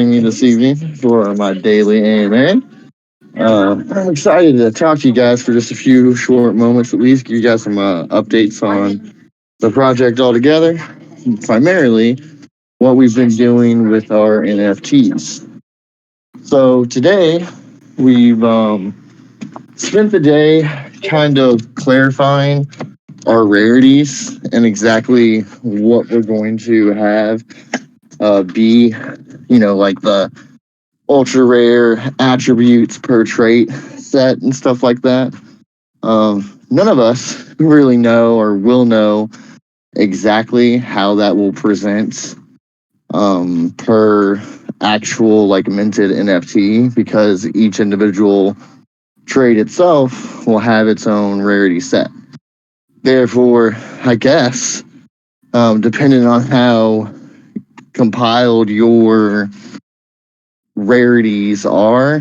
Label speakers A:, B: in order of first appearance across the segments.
A: joining me this evening for my daily AMA. I'm excited to talk to you guys for just a few short moments at least, give you guys some updates on the project altogether, primarily what we've been doing with our NFTs. So today, we've spent the day kind of clarifying our rarities and exactly what we're going to have be, like the ultra rare attributes per trait set and stuff like that. None of us really know or will know exactly how that will present per actual like minted NFT, because each individual trait itself will have its own rarity set. Therefore, I guess, depending on how compiled your rarities are,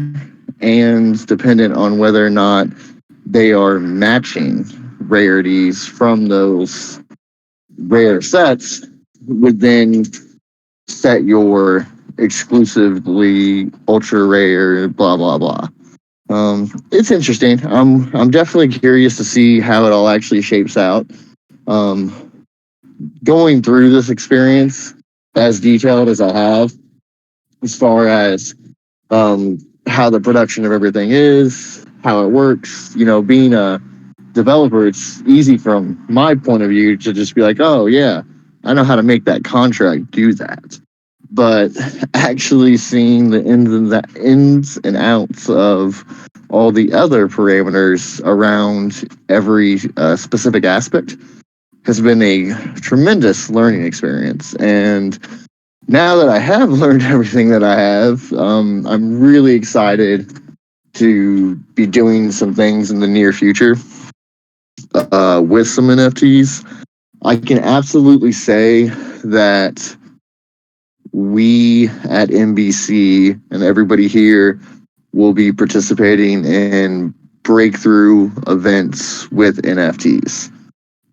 A: and dependent on whether or not they are matching rarities from those rare sets, would then set your exclusively ultra rare blah blah blah. It's interesting. I'm definitely curious to see how it all actually shapes out. Going through this experience as detailed as I have, as far as how the production of everything is, how it works. Being a developer, it's easy from my point of view to just be like, oh yeah, I know how to make that contract do that. But actually seeing the ins and outs of all the other parameters around every specific aspect has been a tremendous learning experience. And now that I have learned everything that I have, I'm really excited to be doing some things in the near future with some NFTs. I can absolutely say that we at NBC and everybody here will be participating in breakthrough events with NFTs.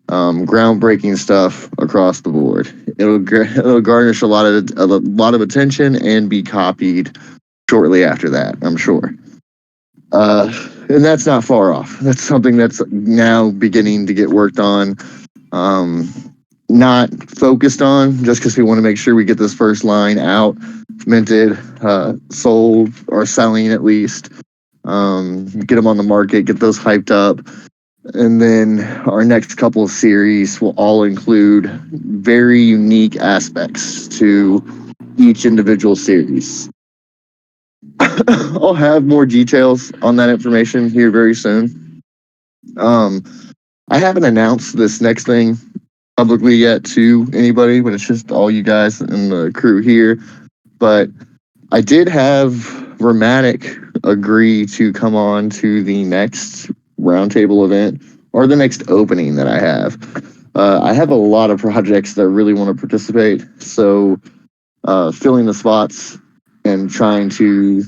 A: Groundbreaking stuff across the board. It'll garnish a lot of attention and be copied shortly after that, I'm sure. And that's not far off. That's something that's now beginning to get worked on. Not focused on, just because we want to make sure we get this first line out, minted, sold, or selling at least. Get them on the market, get those hyped up. And then our next couple of series will all include very unique aspects to each individual series. I'll have more details on that information here very soon. I haven't announced this next thing publicly yet to anybody, but it's just all you guys and the crew here. But I did have Rhematic agree to come on to the next roundtable event, or the next opening that I have. I have a lot of projects that really want to participate, so filling the spots and trying to,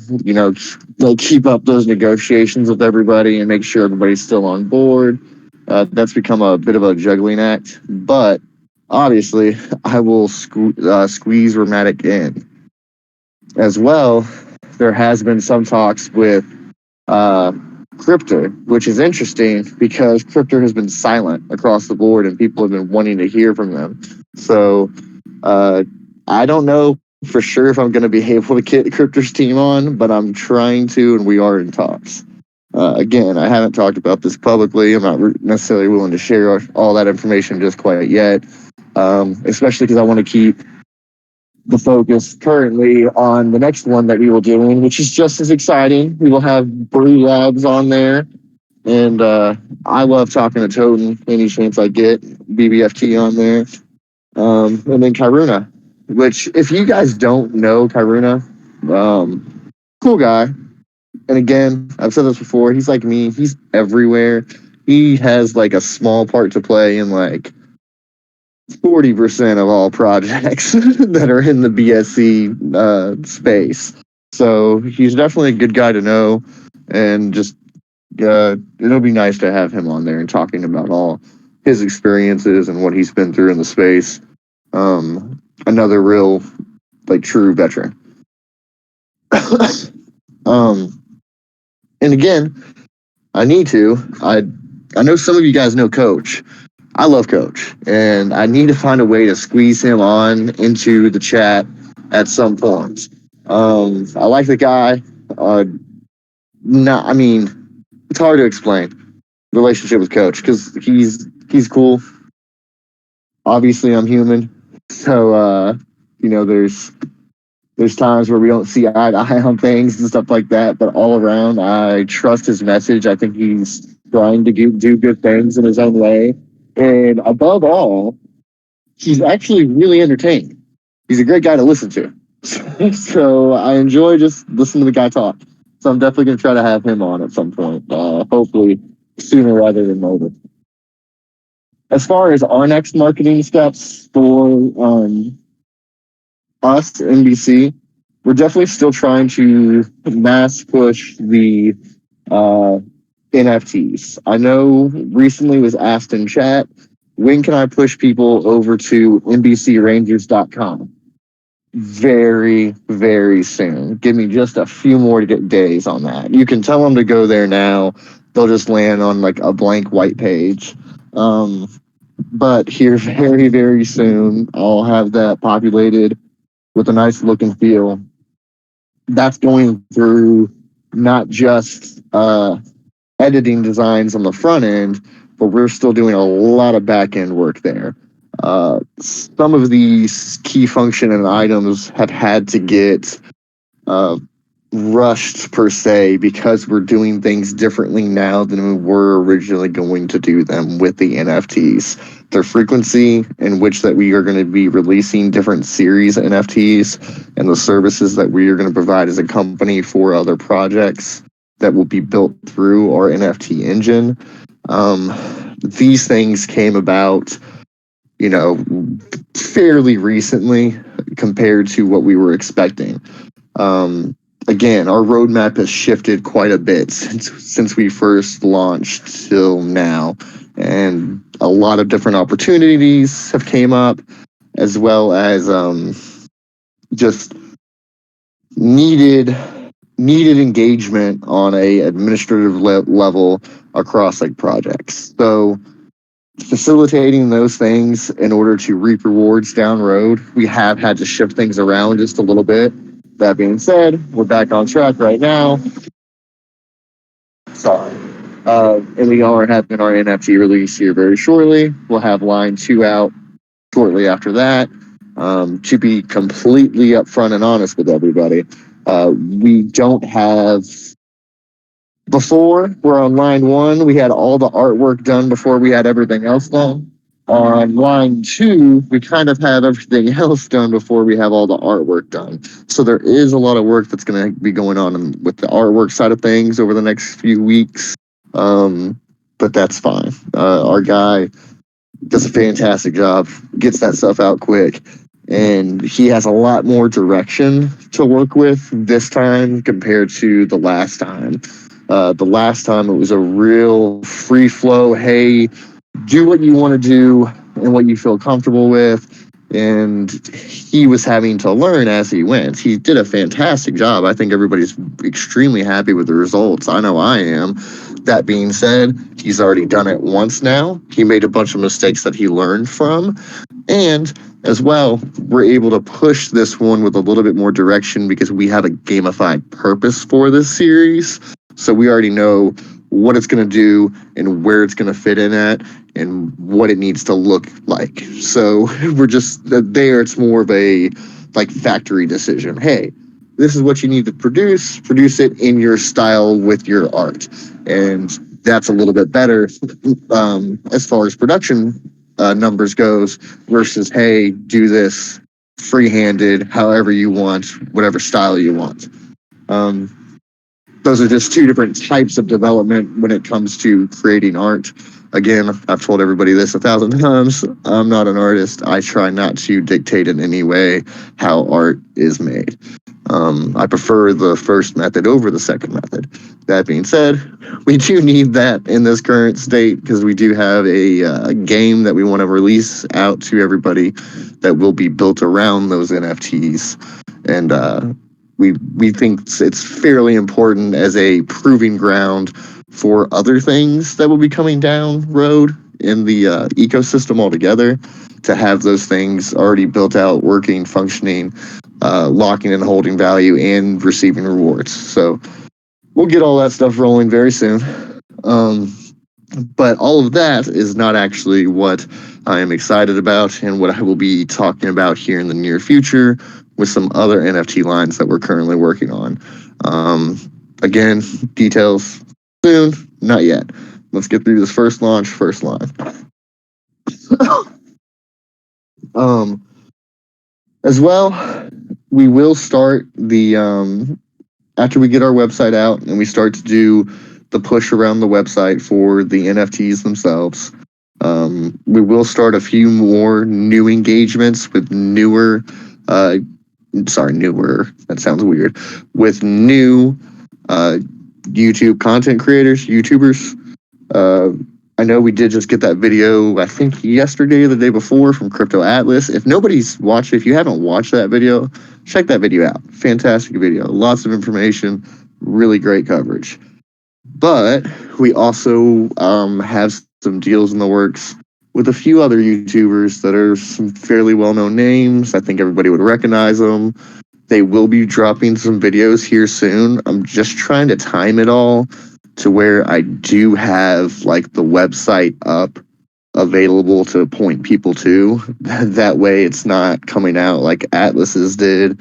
A: keep up those negotiations with everybody and make sure everybody's still on board. That's become a bit of a juggling act, but obviously I will squeeze Rhematic in. As well, there has been some talks with Cryptor, which is interesting because Cryptor has been silent across the board and people have been wanting to hear from them. So I don't know for sure if I'm going to be able to get Cryptor's team on, but I'm trying to, and we are in talks. Again, I haven't talked about this publicly. I'm not necessarily willing to share all that information just quite yet, especially because I want to keep the focus currently on the next one that we will do, which is just as exciting. We will have Brew Labs on there, and I love talking to Toten any chance I get. BBFT on there, and then Kyruna, which if you guys don't know Kyruna, cool guy. And again, I've said this before, he's like me, he's everywhere. He has like a small part to play in like 40% of all projects that are in the BSC space. So he's definitely a good guy to know, and just it'll be nice to have him on there and talking about all his experiences and what he's been through in the space. Another real, like, true veteran. um, and again, I know some of you guys know Coach. I love Coach, and I need to find a way to squeeze him on into the chat at some point. I like the guy. I mean, it's hard to explain relationship with Coach because he's cool. Obviously, I'm human, so there's times where we don't see eye to eye on things and stuff like that. But all around, I trust his message. I think he's trying to do good things in his own way, and above all, he's actually really entertaining. He's a great guy to listen to. So I enjoy just listening to the guy talk. So I'm definitely going to try to have him on at some point, hopefully sooner rather than later. As far as our next marketing steps for us, NBC, we're definitely still trying to mass push the uh, NFTs. I know recently was asked in chat, when can I push people over to NBCRangers.com? Very, very soon. Give me just a few more days on that. You can tell them to go there now. They'll just land on like a blank white page. But here very, very soon, I'll have that populated with a nice look and feel. That's going through not just editing designs on the front end, but we're still doing a lot of back end work there. Some of these key function and items have had to get rushed per se because we're doing things differently now than we were originally going to do them with the NFTs. Their frequency in which that we are going to be releasing different series NFTs and the services that we are going to provide as a company for other projects that will be built through our NFT engine. These things came about, fairly recently compared to what we were expecting. Again, our roadmap has shifted quite a bit since we first launched till now, and a lot of different opportunities have came up, as well as just needed engagement on a administrative level across like projects. So facilitating those things in order to reap rewards down road, we have had to shift things around just a little bit. That being said, we're back on track right now. Sorry. And we are having our NFT release here very shortly. We'll have line 2 out shortly after that. To be completely upfront and honest with everybody, we don't have. Before, we're on line 1, we had all the artwork done before we had everything else done. On line 2, we kind of have everything else done before we have all the artwork done. So there is a lot of work that's going to be going on with the artwork side of things over the next few weeks. But that's fine. Our guy does a fantastic job, gets that stuff out quick, and he has a lot more direction to work with this time compared to the last time. The last time it was a real free flow, hey, do what you want to do and what you feel comfortable with. And he was having to learn as he went. He did a fantastic job. I think everybody's extremely happy with the results. I know I am. That being said, he's already done it once now. He made a bunch of mistakes that he learned from. And as well, we're able to push this one with a little bit more direction because we have a gamified purpose for this series. So we already know what it's going to do and where it's going to fit in at and what it needs to look like. So we're just there. It's more of a like factory decision. Hey, this is what you need to produce it in your style with your art. And that's a little bit better as far as production numbers goes versus, hey, do this free-handed, however you want, whatever style you want. Those are just two different types of development when it comes to creating art. Again, I've told everybody this 1,000 times. I'm not an artist. I try not to dictate in any way how art is made. I prefer the first method over the second method. That being said, we do need that in this current state because we do have a game that we want to release out to everybody that will be built around those NFTs. And we think it's fairly important as a proving ground for other things that will be coming down road in the ecosystem altogether, to have those things already built out, working, functioning, locking and holding value, and receiving rewards. So we'll get all that stuff rolling very soon. But all of that is not actually what I am excited about and what I will be talking about here in the near future with some other NFT lines that we're currently working on. Again, details soon, not yet. Let's get through this first launch, first line. As well, we will start the after we get our website out and we start to do the push around the website for the NFTs themselves. We will start a few more new engagements with newer, that sounds weird, with new YouTube content creators, YouTubers. I know we did just get that video, I think yesterday or the day before, from Crypto Atlas. If nobody's watched it, if you haven't watched that video, check that video out. Fantastic video. Lots of information, really great coverage. But we also have some deals in the works with a few other YouTubers that are some fairly well-known names. I think everybody would recognize them. They will be dropping some videos here soon. I'm just trying to time it all to where I do have like the website up available to point people to. That way it's not coming out like Atlas's did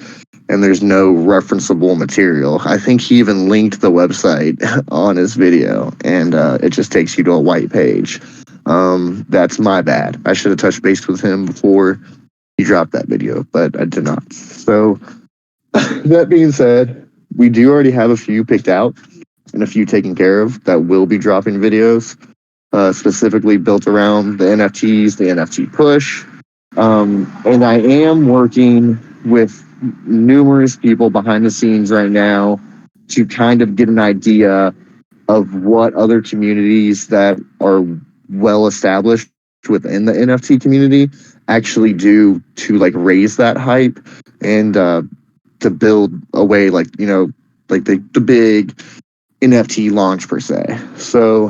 A: and there's no referenceable material. I think he even linked the website on his video, and it just takes you to a white page. That's my bad. I should have touched base with him before he dropped that video, but I did not. So that being said, we do already have a few picked out and a few taken care of that will be dropping videos, specifically built around the NFTs, the NFT push. And I am working with numerous people behind the scenes right now to kind of get an idea of what other communities that are well established within the NFT community actually do to like raise that hype and to build a way like, you know, like the big NFT launch per se. So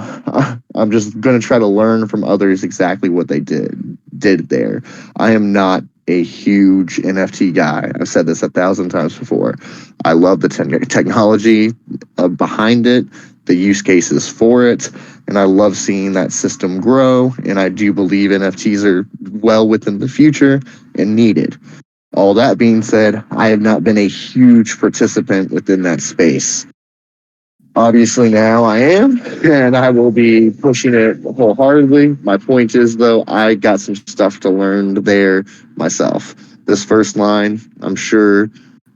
A: I'm just going to try to learn from others exactly what they did there. I am not a huge NFT guy. I've said this 1,000 times before. I love the technology behind it, the use cases for it, and I love seeing that system grow. And I do believe NFTs are well within the future and needed. All that being said, I have not been a huge participant within that space. Obviously now I am, and I will be pushing it wholeheartedly. My point is, though, I got some stuff to learn there myself. This first line, I'm sure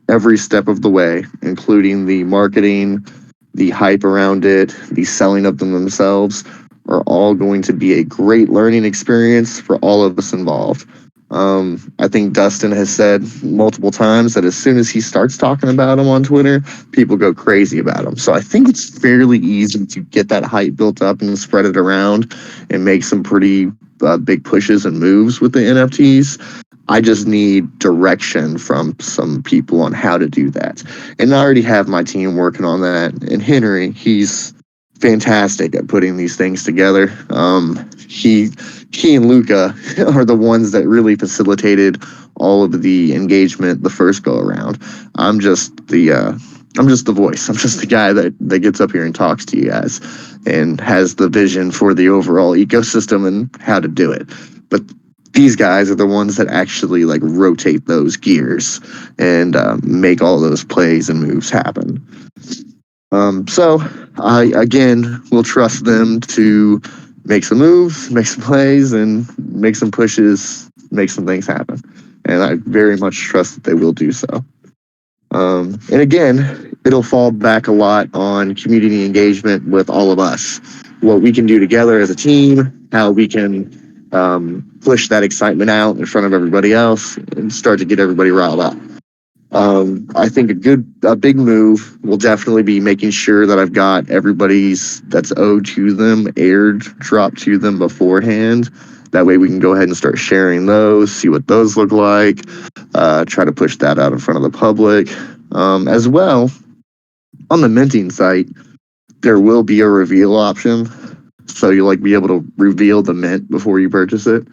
A: every step of the way, including the marketing, the hype around it, the selling of them themselves, are all going to be a great learning experience for all of us involved. I think Dustin has said multiple times that as soon as he starts talking about them on Twitter, people go crazy about them. So I think it's fairly easy to get that hype built up and spread it around and make some pretty big pushes and moves with the NFTs. I just need direction from some people on how to do that. And I already have my team working on that. And Henry, he's fantastic at putting these things together. He and Luca are the ones that really facilitated all of the engagement the first go around. I'm just the voice. I'm just the guy that gets up here and talks to you guys and has the vision for the overall ecosystem and how to do it. But these guys are the ones that actually like rotate those gears and make all those plays and moves happen. So I, again, will trust them to make some moves, make some plays, and make some pushes, make some things happen. And I very much trust that they will do so. And again, it'll fall back a lot on community engagement with all of us. What we can do together as a team, how we can push that excitement out in front of everybody else and start to get everybody riled up. I think a big move will definitely be making sure that I've got everybody's that's owed to them airdrop to them beforehand. That way we can go ahead and start sharing those, see what those look like, try to push that out in front of the public. As well, on the minting site, there will be a reveal option, so you'll be able to reveal the mint before you purchase it.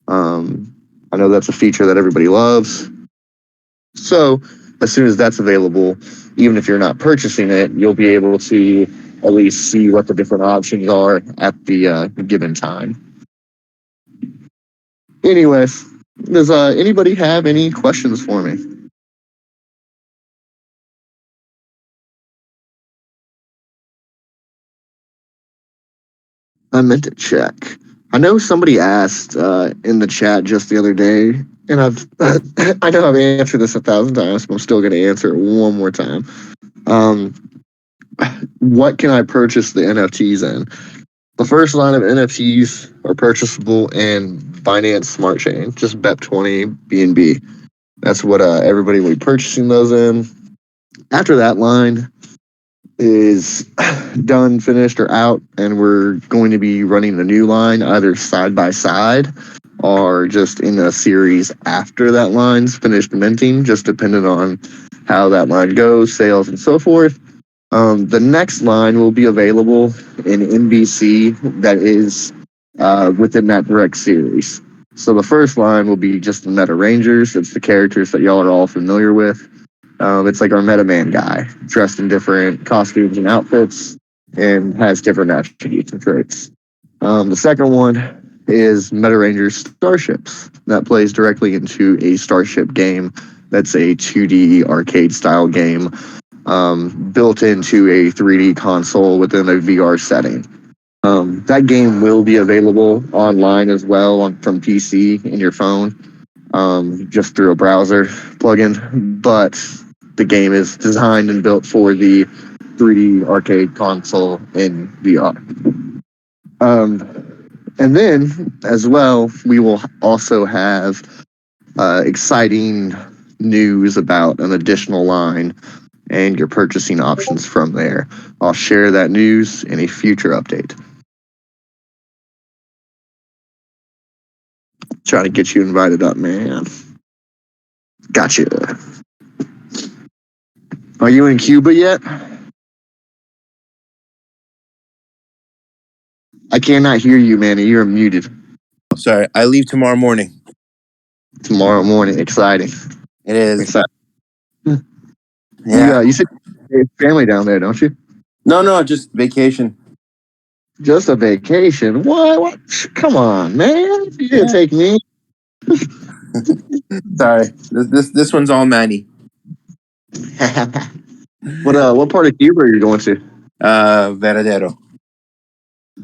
A: I know that's a feature that everybody loves. So as soon as that's available, even if you're not purchasing it, you'll be able to at least see what the different options are at the given time. Anyways, does anybody have any questions for me? I meant to check. I know somebody asked in the chat just the other day, and I know I've answered this 1,000 times, but I'm still going to answer it one more time. What can I purchase the NFTs in? The first line of NFTs are purchasable in Binance Smart Chain, just BEP20 BNB. That's what everybody will be purchasing those in. After that line is done, finished, or out, and we're going to be running a new line either side by side or just in a series after that line's finished minting, just depending on how that line goes, sales, and so forth. The next line will be available in NBC that is within that direct series. So the first line will be just the Meta Rangers. It's the characters that y'all are all familiar with. It's like our Meta Man guy, dressed in different costumes and outfits, and has different attributes and traits. The second one is Meta Rangers Starships. That plays directly into a Starship game. That's a 2D arcade style game built into a 3D console within a VR setting. That game will be available online as well from PC in your phone, just through a browser plugin. But the game is designed and built for the 3D arcade console in VR. And then, as well, we will also have exciting news about an additional line and your purchasing options from there. I'll share that news in a future update. Trying to get you invited up, man. Gotcha. Are you in Cuba yet? I cannot hear you, man. You're muted.
B: Sorry, I leave tomorrow morning.
A: Tomorrow morning. Exciting.
B: It is.
A: Exciting.
B: Yeah.
A: You said you have family down there, don't you?
B: No, just vacation.
A: Just a vacation. What? Come on, man. You didn't take me.
B: Sorry, this one's all Manny.
A: What part of Cuba are you going to?
B: Veradero.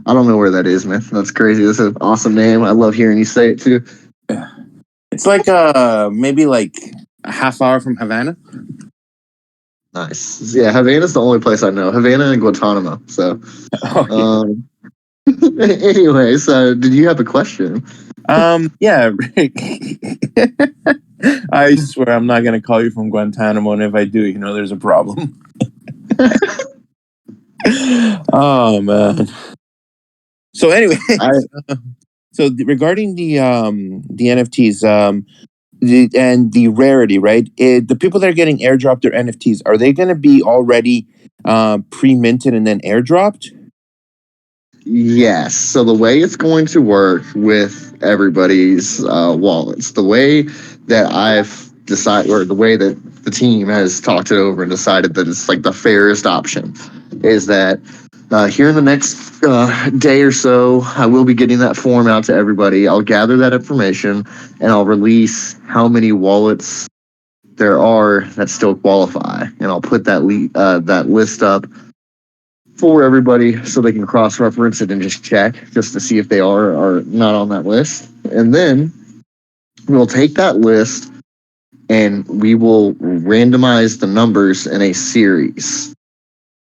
A: I don't know where that is, man. That's crazy. That's an awesome name. I love hearing you say it too.
B: It's like maybe like a half hour from Havana.
A: Nice. Yeah, Havana's the only place I know. Havana and Guantanamo. So, anyways, did you have a question?
B: Yeah. I swear I'm not gonna call you from Guantanamo, and if I do, there's a problem. Oh man. So anyway, so regarding the NFTs, and the rarity, right? The people that are getting airdropped their NFTs, are they going to be already pre-minted and then airdropped?
A: Yes. So the way it's going to work with everybody's wallets, the way that I've decided, or the way that the team has talked it over and decided that it's like the fairest option, is that here in the next day or so, I will be getting that form out to everybody. I'll gather that information and I'll release how many wallets there are that still qualify, and I'll put that that list up for everybody so they can cross-reference it and just check just to see if they are or not on that list. And then we'll take that list and we will randomize the numbers in a series.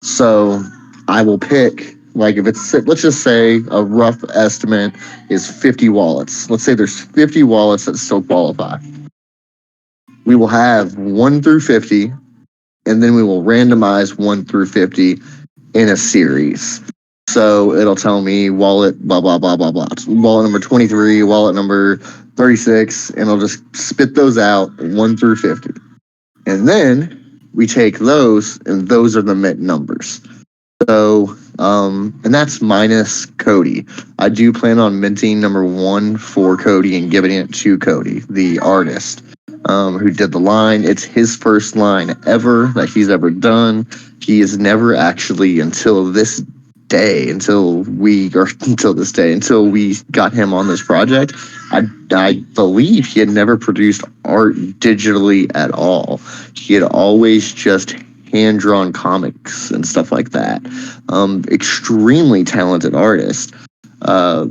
A: So I will pick, like, if it's, let's just say a rough estimate is 50 wallets. Let's say there's 50 wallets that still qualify. We will have 1 through 50, and then we will randomize 1 through 50 in a series. So it'll tell me wallet, blah, blah, blah, blah, blah. Wallet number 23, wallet number 36, and it'll just spit those out 1 through 50. And then we take those, and those are the mint numbers. So, and that's minus Cody. I do plan on minting number 1 for Cody and giving it to Cody, the artist, who did the line. It's his first line ever that he's ever done. He has never actually, until this day, until we got him on this project, I believe he had never produced art digitally at all. He had always just hand-drawn comics and stuff like that. Extremely talented artist. But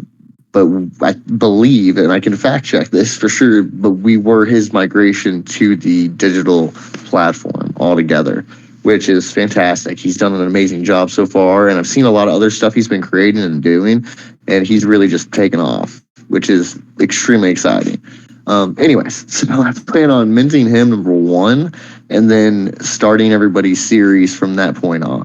A: I believe, and I can fact check this for sure, but we were his migration to the digital platform altogether, which is fantastic. He's done an amazing job so far, and I've seen a lot of other stuff he's been creating and doing, and he's really just taken off, which is extremely exciting. Anyways, so I plan on minting him number 1, and then starting everybody's series from that point on.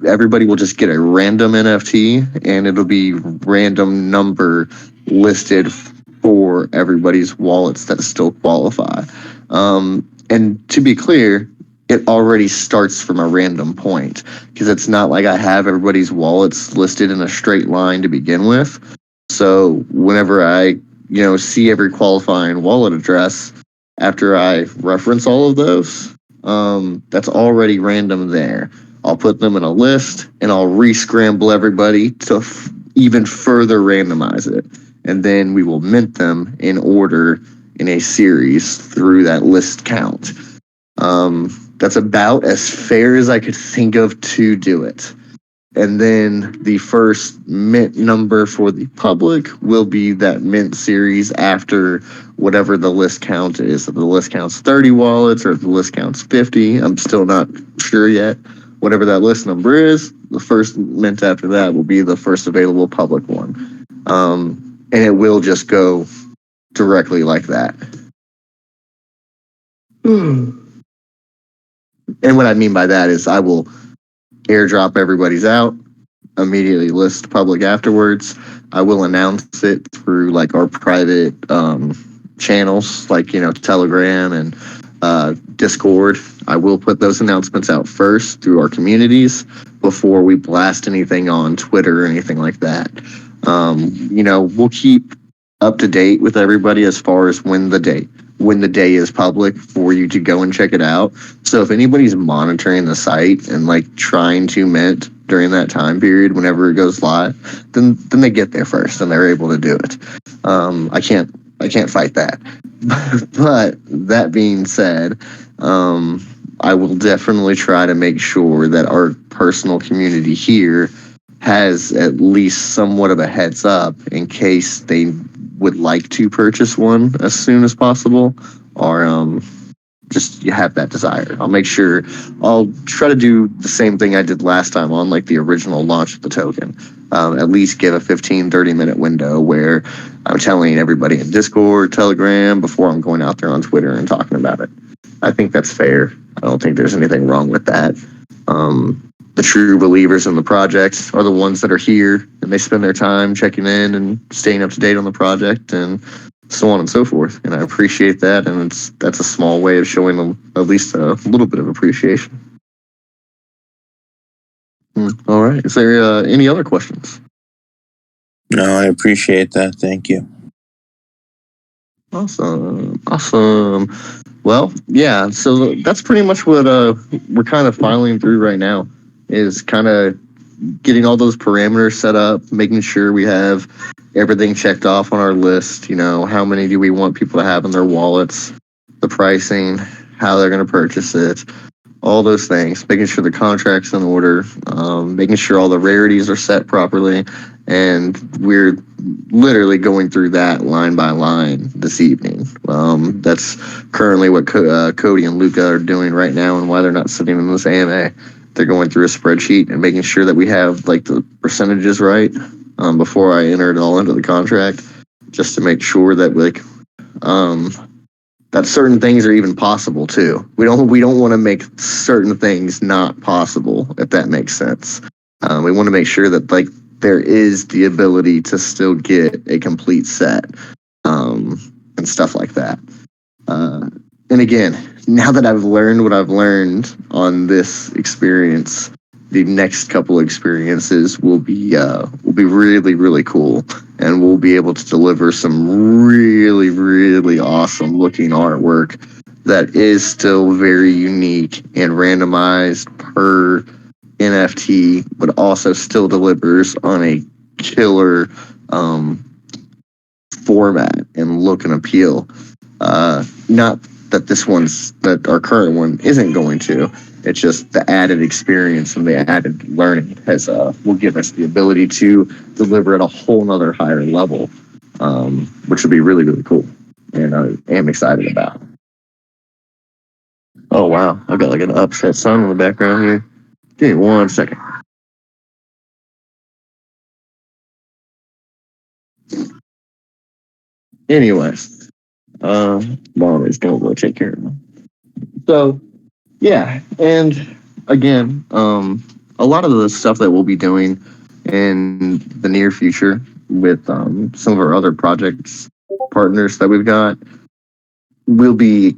A: Everybody will just get a random NFT, and it'll be random number listed for everybody's wallets that still qualify. And to be clear, it already starts from a random point, because it's not like I have everybody's wallets listed in a straight line to begin with. So whenever I see every qualifying wallet address after I reference all of those, that's already random there. I'll put them in a list, and I'll re-scramble everybody to even further randomize it. And then we will mint them in order in a series through that list count. That's about as fair as I could think of to do it. And then the first mint number for the public will be that mint series after whatever the list count is. If the list counts 30 wallets or if the list counts 50, I'm still not sure yet. Whatever that list number is, the first mint after that will be the first available public one. And it will just go directly like that. And what I mean by that is I will airdrop everybody's out, immediately list public afterwards. I will announce it through like our private channels, like Telegram and Discord. I will put those announcements out first through our communities before we blast anything on Twitter or anything like that. We'll keep up to date with everybody as far as when the day is public for you to go and check it out. So if anybody's monitoring the site and like trying to mint during that time period whenever it goes live, then they get there first and they're able to do it. I can't fight that. But that being said, I will definitely try to make sure that our personal community here has at least somewhat of a heads up in case they would like to purchase one as soon as possible, or just you have that desire. I'll try to do the same thing I did last time on like the original launch of the token. At least give a 15-30 minute window where I'm telling everybody in Discord, Telegram, before I'm going out there on Twitter and talking about it. I think that's fair. I don't think there's anything wrong with that. The true believers in the project are the ones that are here, and they spend their time checking in and staying up to date on the project and so on and so forth. And I appreciate that, and that's a small way of showing them at least a little bit of appreciation. All right. Is there any other questions?
B: No, I appreciate that. Thank you.
A: Awesome. Well, yeah, so that's pretty much what we're kind of filing through right now, is kind of getting all those parameters set up, making sure we have everything checked off on our list. How many do we want people to have in their wallets, the pricing, how they're going to purchase it, all those things, making sure the contract's in order, making sure all the rarities are set properly. And we're literally going through that line by line this evening. That's currently what Cody and Luca are doing right now, and why they're not sitting in this AMA. They're going through a spreadsheet and making sure that we have like the percentages right before I enter it all into the contract, just to make sure that that certain things are even possible too. We don't want to make certain things not possible, if that makes sense. We want to make sure that there is the ability to still get a complete set and stuff like that. And again, now that I've learned what I've learned on this experience, the next couple experiences will be really really cool, and we'll be able to deliver some really really awesome looking artwork that is still very unique and randomized per NFT, but also still delivers on a killer format and look and appeal. Not that that our current one isn't going to. It's just the added experience and the added learning will give us the ability to deliver at a whole nother higher level, which would be really really cool, and I am excited about. Oh wow, I've got like an upset sun in the background here. Give me 1 second. Anyways, mom is gonna go take care of them. So yeah, and again, a lot of the stuff that we'll be doing in the near future with some of our other projects partners that we've got will be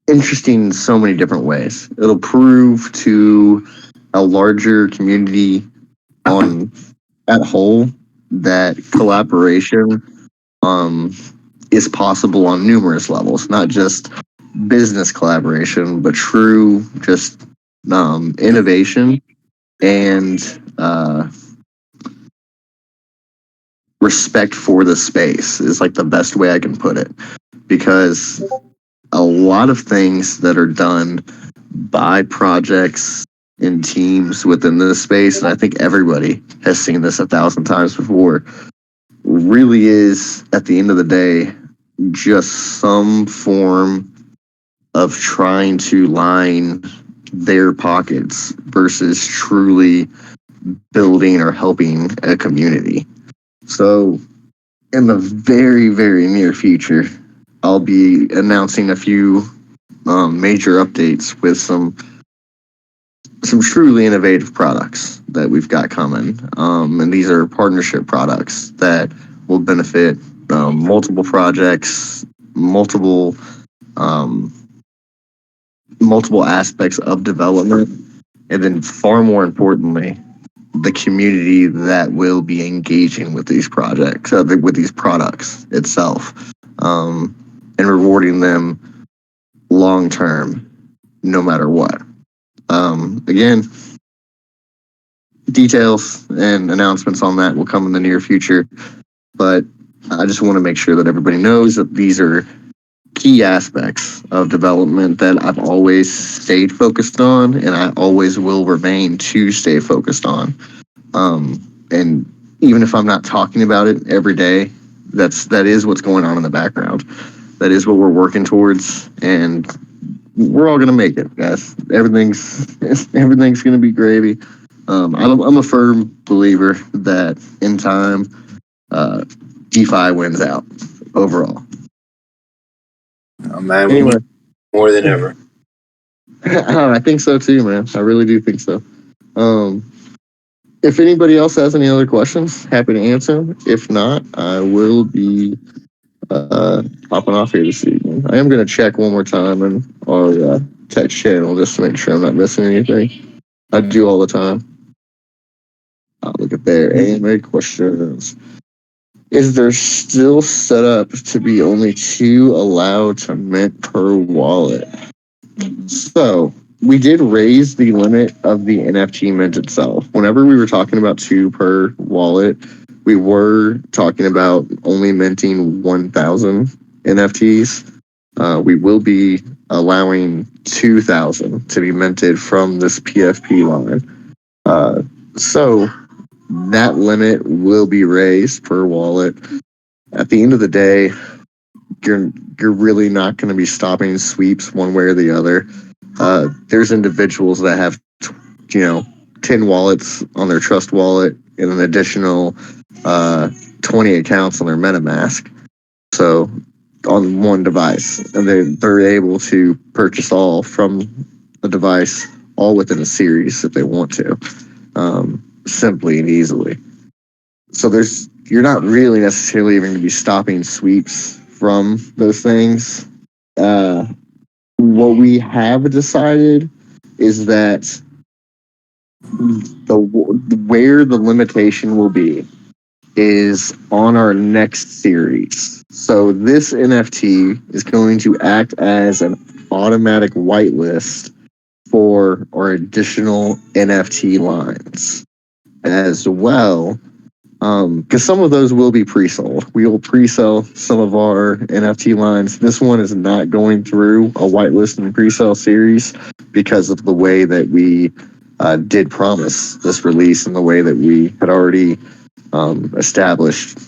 A: interesting in so many different ways. It'll prove to a larger community on at whole that collaboration um, is possible on numerous levels, not just business collaboration, but true just innovation and respect for the space is like the best way I can put it. Because a lot of things that are done by projects and teams within this space, and I think everybody has seen this 1,000 times before, really is at the end of the day just some form of trying to line their pockets versus truly building or helping a community. So, in the very, very near future, I'll be announcing a few major updates with some truly innovative products that we've got coming, and these are partnership products that will benefit multiple projects, um, multiple aspects of development, and then far more importantly, the community that will be engaging with these projects, with these products itself, and rewarding them long term, no matter what. Again, details and announcements on that will come in the near future, but I just want to make sure that everybody knows that these are key aspects of development that I've always stayed focused on, and I always will remain to stay focused on. And even if I'm not talking about it every day, that is what's going on in the background. That is what we're working towards, and we're all gonna make it, guys. Everything's gonna be gravy. I'm a firm believer that in time, DeFi wins out overall.
B: Oh man,
A: Anyway,
B: more than ever.
A: I think so too, man. I really do think so. If anybody else has any other questions, happy to answer them. If not, I will be hopping off here this evening. I am going to check one more time in our text channel just to make sure I'm not missing anything. I do all the time. I'll look at there. AMA questions. Is there still set up to be only 2 allowed to mint per wallet? So we did raise the limit of the NFT mint itself. Whenever we were talking about 2 per wallet, we were talking about only minting 1,000 NFTs. We will be allowing 2,000 to be minted from this PFP line. So that limit will be raised per wallet. At the end of the day, you're really not going to be stopping sweeps one way or the other. There's individuals that have 10 wallets on their Trust wallet and an additional 20 accounts on their MetaMask. So on one device, and they're able to purchase all from a device, all within a series if they want to, simply and easily. So you're not really necessarily even going to be stopping sweeps from those things. what we have decided is that where the limitation will be is on our next series. So this NFT is going to act as an automatic whitelist for our additional NFT lines as well. Because some of those will be pre-sold. We will pre-sell some of our NFT lines. This one is not going through a whitelist and pre-sale series because of the way that we did promise this release and the way that we had already established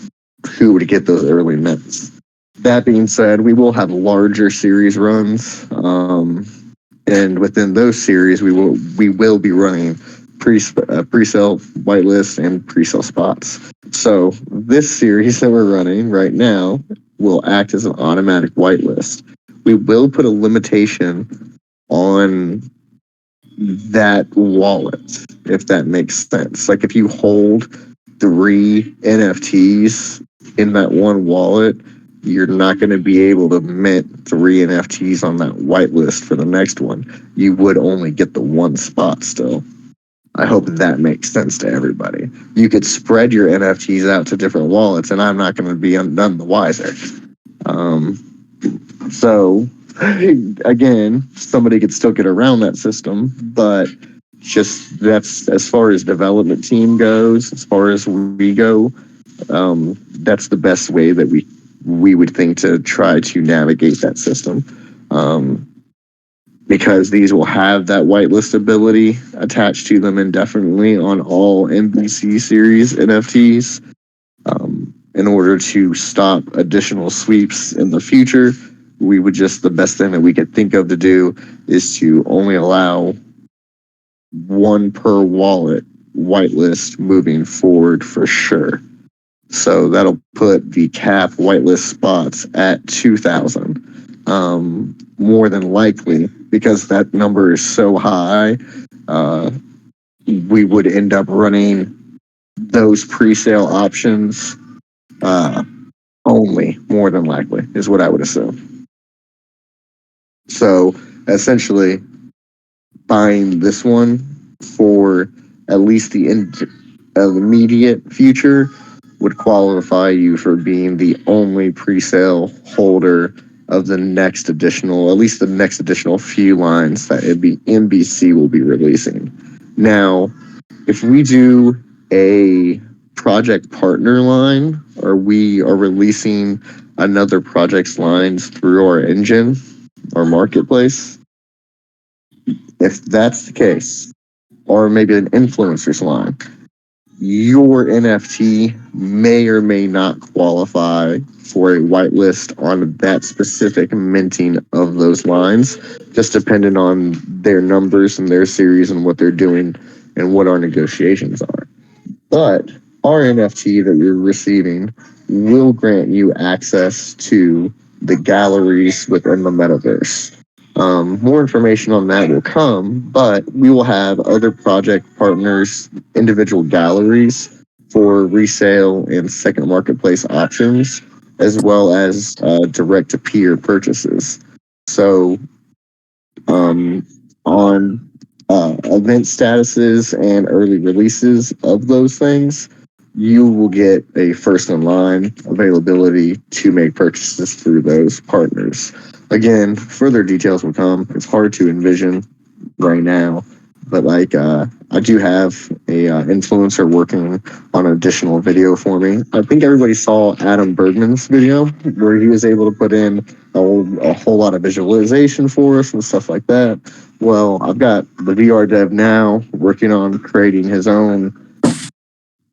A: who would get those early mints. That being said, we will have larger series runs, and within those series, we will be running pre-sale whitelist and pre-sale spots. So this series that we're running right now will act as an automatic whitelist. We will put a limitation on that wallet, if that makes sense. Like if you hold 3 NFTs in that one wallet, you're not going to be able to mint 3 NFTs on that whitelist for the next one. You would only get the one spot still. I hope that makes sense to everybody. You could spread your NFTs out to different wallets, and I'm not going to be none the wiser. So, again, somebody could still get around that system, but just that's as far as development team goes, as far as we go, that's the best way that we would think to try to navigate that system. Because these will have that whitelist ability attached to them indefinitely on all MBC series NFTs. In order to stop additional sweeps in the future, we would just, the best thing that we could think of to do is to only allow one per wallet whitelist moving forward for sure. So that'll put the cap whitelist spots at 2,000. More than likely, because that number is so high, we would end up running those pre-sale options only, more than likely, is what I would assume. So essentially, buying this one for at least the immediate future would qualify you for being the only pre-sale holder of the next additional, at least the next additional few lines that MBC will be releasing. Now, if we do a project partner line, or we are releasing another project's lines through our engine, our marketplace, if that's the case, or maybe an influencer's line, your NFT may or may not qualify for a whitelist on that specific minting of those lines, just depending on their numbers and their series and what they're doing and what our negotiations are. But our NFT that you're receiving will grant you access to the galleries within the metaverse. More information on that will come, but we will have other project partners, individual galleries for resale and second marketplace options, as well as direct-to-peer purchases. So on event statuses and early releases of those things, you will get a first in line availability to make purchases through those partners. Again, further details will come. It's hard to envision right now, but like I do have a influencer working on an additional video for me. I think everybody saw Adam Bergman's video where he was able to put in a whole lot of visualization for us and stuff like that. Well, I've got the VR dev now working on creating his own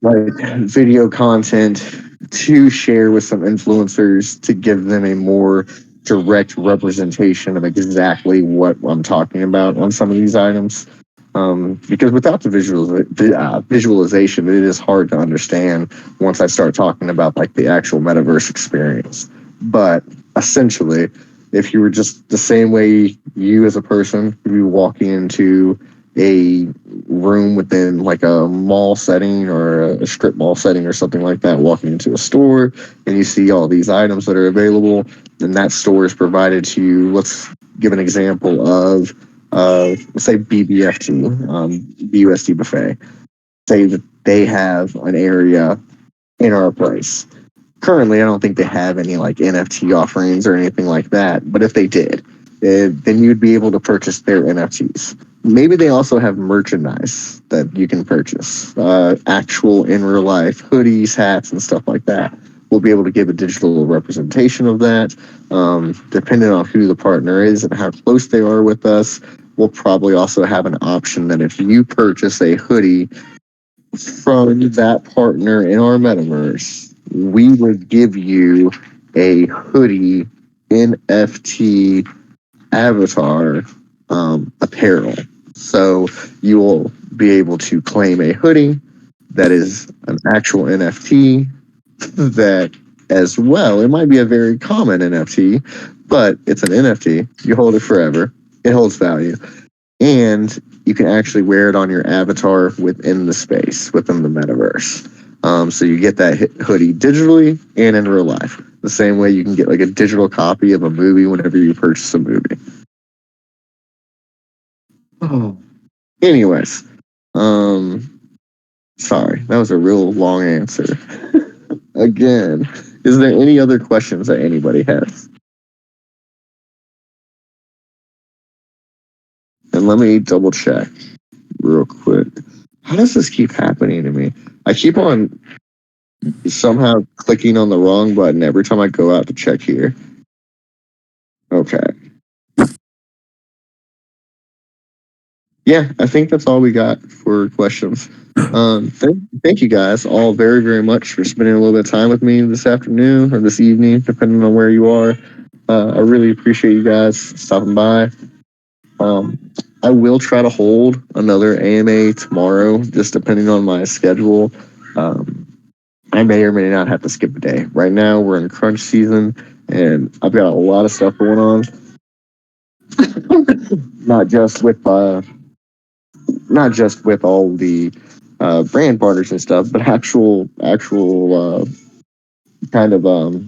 A: like video content to share with some influencers to give them a more direct representation of exactly what I'm talking about on some of these items. Because without the visualization, it is hard to understand once I start talking about like the actual metaverse experience. But essentially, if you were just the same way you as a person, you'd be walking into a room within like a mall setting or a strip mall setting or something like that, walking into a store and you see all these items that are available, and that store is provided to you. give an example of, let's say BBFT, BUSD Buffet. Say that they have an area in our place. Currently, I don't think they have any like NFT offerings or anything like that. But if they did, then you'd be able to purchase their NFTs. Maybe they also have merchandise that you can purchase, actual in real life hoodies, hats, and stuff like that. We'll be able to give a digital representation of that. Depending on who the partner is and how close they are with us, we'll probably also have an option that if you purchase a hoodie from that partner in our metaverse, we would give you a hoodie NFT avatar apparel. So you will be able to claim a hoodie that is an actual NFT that as well, it might be a very common NFT, but it's an NFT. You hold it forever. It holds value. And you can actually wear it on your avatar within the space, within the metaverse. So you get that hoodie digitally and in real life. The same way you can get like a digital copy of a movie whenever you purchase a movie. Oh. Anyways, sorry, that was a real long answer. Again, is there any other questions that anybody has? And let me double check real quick. How does this keep happening to me? I keep on somehow clicking on the wrong button every time I go out to check here. Okay. Yeah, I think that's all we got for questions. Thank you guys all very, very much for spending a little bit of time with me this afternoon or this evening, depending on where you are. I really appreciate you guys stopping by. I will try to hold another AMA tomorrow, just depending on my schedule. I may or may not have to skip a day. Right now, we're in crunch season, and I've got a lot of stuff going on. not just with all the brand partners and stuff, but actual kind of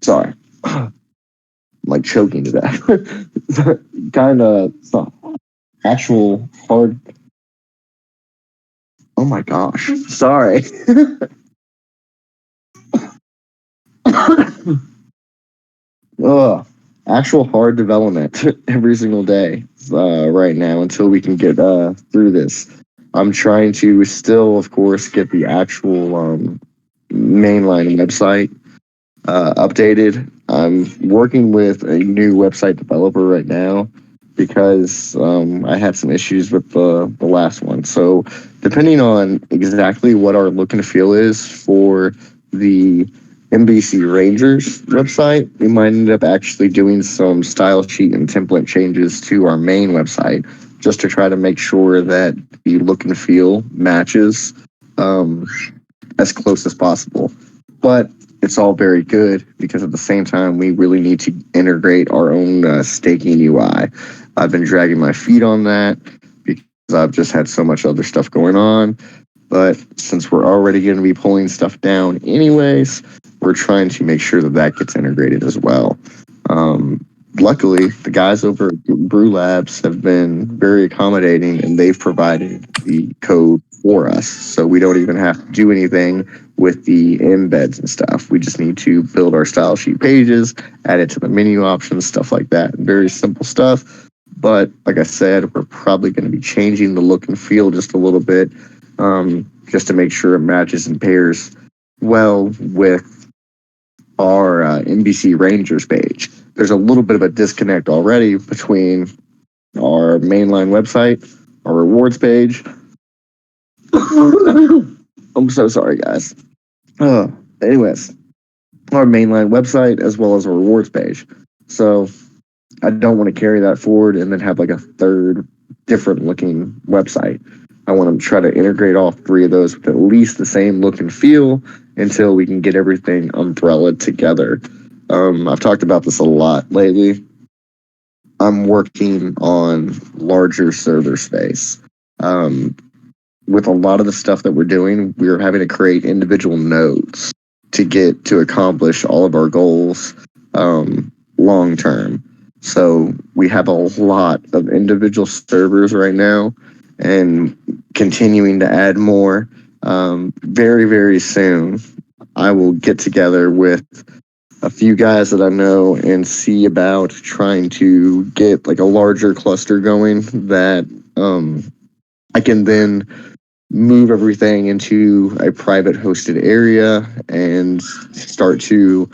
A: sorry, I'm like choking to that. kind of actual hard. Oh my gosh, sorry. Ugh. Actual hard development every single day right now until we can get through this. I'm trying to still, of course, get the actual mainline website updated. I'm working with a new website developer right now because I had some issues with the last one. So depending on exactly what our look and feel is for the NBC Rangers website, we might end up actually doing some style sheet and template changes to our main website just to try to make sure that the look and feel matches as close as possible. But it's all very good because at the same time, we really need to integrate our own staking UI. I've been dragging my feet on that because I've just had so much other stuff going on. But since we're already going to be pulling stuff down anyways, we're trying to make sure that that gets integrated as well. Luckily, the guys over at Brew Labs have been very accommodating and they've provided the code for us. So we don't even have to do anything with the embeds and stuff. We just need to build our style sheet pages, add it to the menu options, stuff like that. Very simple stuff. But like I said, we're probably going to be changing the look and feel just a little bit, just to make sure it matches and pairs well with our NBC Rangers page. There's a little bit of a disconnect already between our mainline website, our rewards page. I'm so sorry, guys. Anyways, our mainline website as well as our rewards page. So I don't want to carry that forward and then have like a third different looking website. I want to try to integrate all three of those with at least the same look and feel until we can get everything umbrellaed together. I've talked about this a lot lately. I'm working on larger server space. With a lot of the stuff that we're doing, we're having to create individual nodes to accomplish all of our goals long term. So we have a lot of individual servers right now and continuing to add more. Very, very soon, I will get together with a few guys that I know and see about trying to get like a larger cluster going that I can then move everything into a private hosted area and start to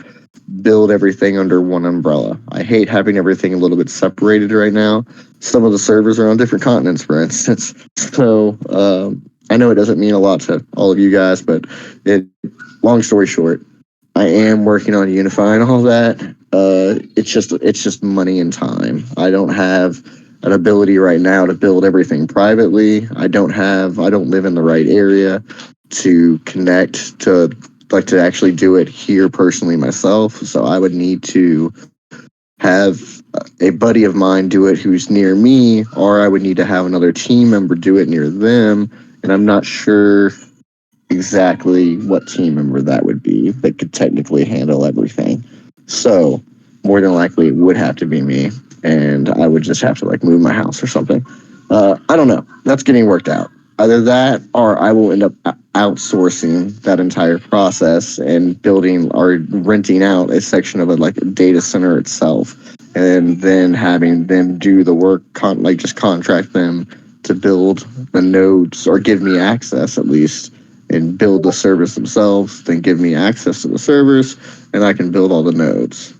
A: build everything under one umbrella. I hate having everything a little bit separated right now. Some of the servers are on different continents, for instance. So I know it doesn't mean a lot to all of you guys, but long story short, I am working on unifying all that. It's just money and time. I don't have an ability right now to build everything privately. I don't live in the right area to connect to actually do it here personally myself. So I would need to have a buddy of mine do it who's near me, or I would need to have another team member do it near them. And I'm not sure exactly what team member that would be that could technically handle everything. So more than likely it would have to be me, and I would just have to like move my house or something. I don't know. That's getting worked out. Either that or I will end up outsourcing that entire process and building or renting out a section of it like a data center itself, and then having them do the work, just contract them to build the nodes or give me access at least and build the servers themselves, then give me access to the servers, and I can build all the nodes.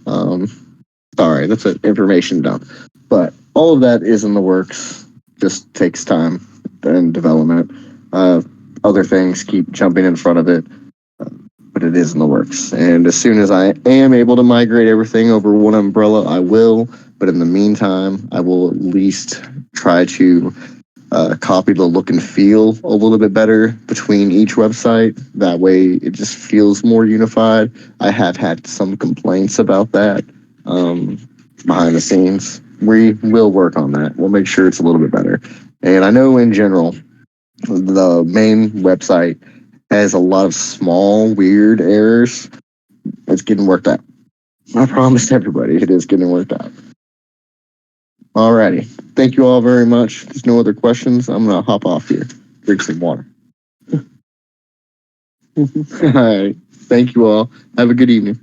A: Sorry, that's an information dump. But all of that is in the works. Just takes time and development. Other things keep jumping in front of it, but it is in the works. And as soon as I am able to migrate everything over one umbrella, I will. But in the meantime, I will at least try to copy the look and feel a little bit better between each website. That way it just feels more unified. I have had some complaints about that behind the scenes. We will work on that. We'll make sure it's a little bit better. And I know in general, the main website has a lot of small, weird errors. It's getting worked out. I promised everybody it is getting worked out. Alrighty. Thank you all very much. If there's no other questions, I'm going to hop off here. Drink some water. All right. Thank you all. Have a good evening.